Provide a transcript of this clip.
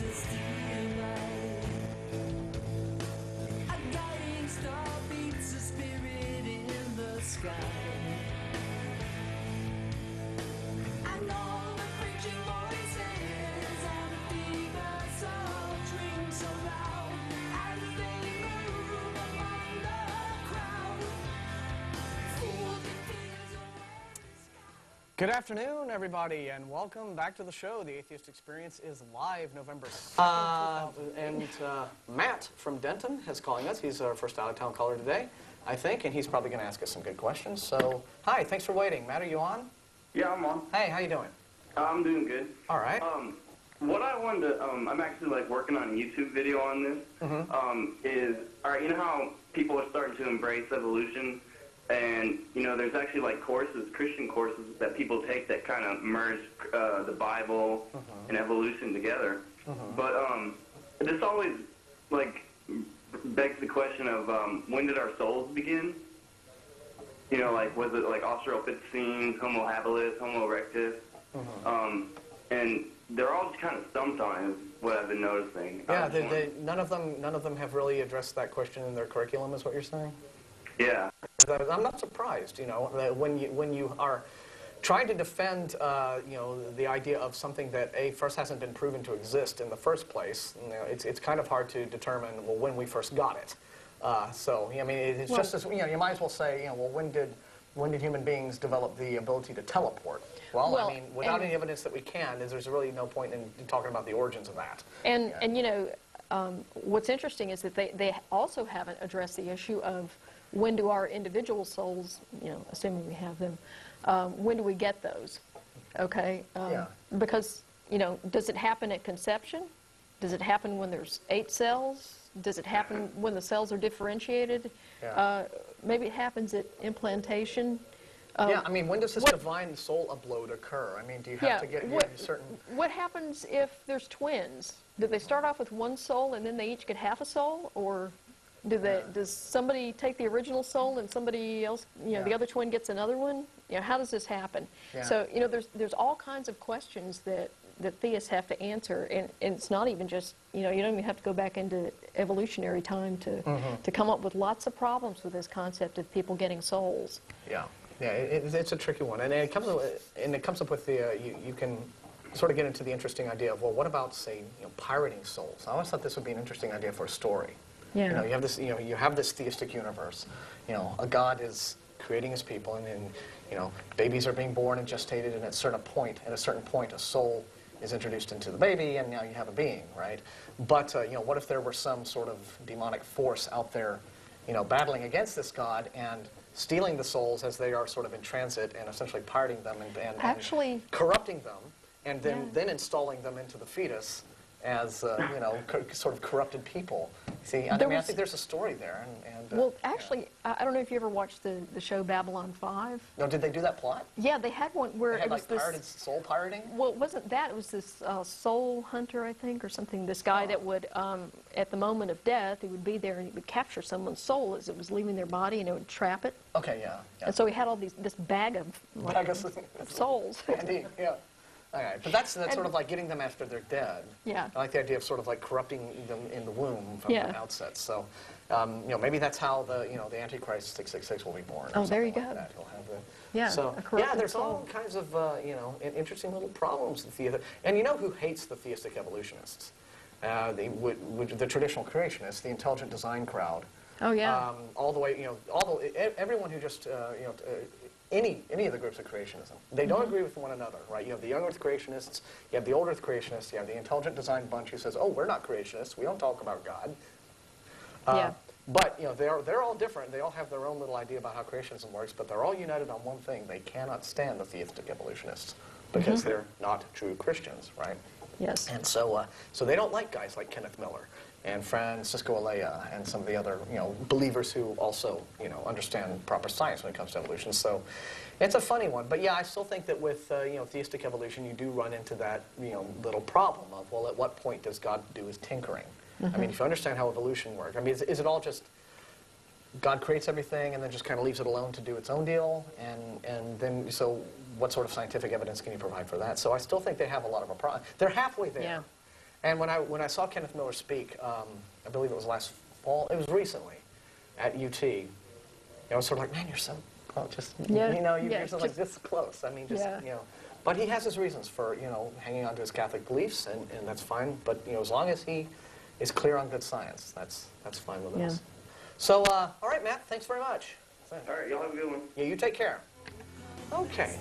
justice divine. A guiding star beats a spirit in the sky. And all the preaching voices and the fevers all ring so loud as they move among the crowd. Fool confused away. Good afternoon, everybody, and welcome back to the show. The Atheist Experience is live November 2nd, and Matt from Denton is calling us. He's our first out-of-town caller today, I think, and he's probably going to ask us some good questions. So, hi, thanks for waiting. Matt, are you on? Yeah, I'm on. Hey, how you doing? I'm doing good. All right. What I wanted to, I'm actually like working on a YouTube video on this. Is, all right, you know how people are starting to embrace evolution, and you know, there's actually like courses, Christian courses that people take that kind of merge the Bible and evolution together. But this always like begs the question of when did our souls begin? You know, like was it like Australopithecines, Homo habilis, Homo erectus? And they're all just kind of stumped on it, is what I've been noticing. Yeah, none of them have really addressed that question in their curriculum, is what you're saying? Yeah. I'm not surprised, you know, that when you are trying to defend, you know, the idea of something that first hasn't been proven to exist in the first place. You know, it's kind of hard to determine, well, when we first got it. So I mean, it's just as, you know, you might as well say, you know, well, when did human beings develop the ability to teleport? Well, I mean, without any evidence that we can, there's really no point in talking about the origins of that. And you know, what's interesting is that they also haven't addressed the issue of when do our individual souls, you know, assuming we have them, when do we get those? Okay? Because, you know, does it happen at conception? Does it happen when there's 8 cells? Does it happen when the cells are differentiated? Maybe it happens at implantation. Yeah, I mean, when does this divine soul upload occur? I mean, do you have to get certain... What happens if there's twins? Do they start off with one soul and then they each get half a soul? Or does somebody take the original soul and somebody else, you know, the other twin gets another one? You know, how does this happen? So, you know, there's all kinds of questions that theists have to answer, and it's not even just, you know, you don't even have to go back into evolutionary time to come up with lots of problems with this concept of people getting souls. Yeah, it's a tricky one, and it comes up with the you can sort of get into the interesting idea of, well, what about, say, you know, pirating souls? I always thought this would be an interesting idea for a story. Yeah. You know, you have this theistic universe. You know, a God is creating his people, and you know, babies are being born and gestated, and at a certain point, a soul is introduced into the baby, and now you have a being, right? But you know, what if there were some sort of demonic force out there, you know, battling against this God and stealing the souls as they are sort of in transit, and essentially pirating them and corrupting them, and then installing them into the fetus as you know, sort of corrupted people. See, I think there's a story there. Well, actually, I don't know if you ever watched the show Babylon 5. No, did they do that plot? Yeah, they had one where they had, it was like, pirated soul pirating? Well, it wasn't that. It was this soul hunter, I think, or something. This guy that would, at the moment of death, he would be there and he would capture someone's soul as it was leaving their body, and it would trap it. Okay, yeah. And so he had all this bag of souls. Indeed, yeah. Okay, but that's sort of like getting them after they're dead. Yeah. I like the idea of sort of like corrupting them in the womb from the outset. So, you know, maybe that's how the Antichrist 666 will be born. Oh, there you go. Like that. He'll have so there's all kinds of you know, interesting little problems with theism. And you know who hates the theistic evolutionists? The traditional creationists, the intelligent design crowd. Oh yeah. All the way, you know, everyone who just you know. Any of the groups of creationism. They don't agree with one another, right? You have the young earth creationists, you have the old earth creationists, you have the intelligent design bunch who says, oh, we're not creationists, we don't talk about God. But, you know, they're all different. They all have their own little idea about how creationism works, but they're all united on one thing. They cannot stand the theistic evolutionists because they're not true Christians, right? Yes. And so they don't like guys like Kenneth Miller and Francisco Alea and some of the other, you know, believers who also, you know, understand proper science when it comes to evolution. So it's a funny one. But yeah, I still think that with, you know, theistic evolution, you do run into that, you know, little problem of, well, at what point does God do his tinkering? I mean, if you understand how evolution works, I mean, is it all just God creates everything and then just kind of leaves it alone to do its own deal? And then, so what sort of scientific evidence can you provide for that? So I still think they have a lot of a problem. They're halfway there. Yeah. And when I saw Kenneth Miller speak, I believe it was last fall, it was recently at UT, I was sort of like, man, you're so close. Just, Yeah. you know, you're Yeah, just like this close. I mean, just, Yeah. you know. But he has his reasons for, you know, hanging on to his Catholic beliefs, and that's fine. But, you know, as long as he is clear on good science, that's fine with us. So, all right, Matt, thanks very much. All right, y'all have a good one. Yeah, you take care. Okay.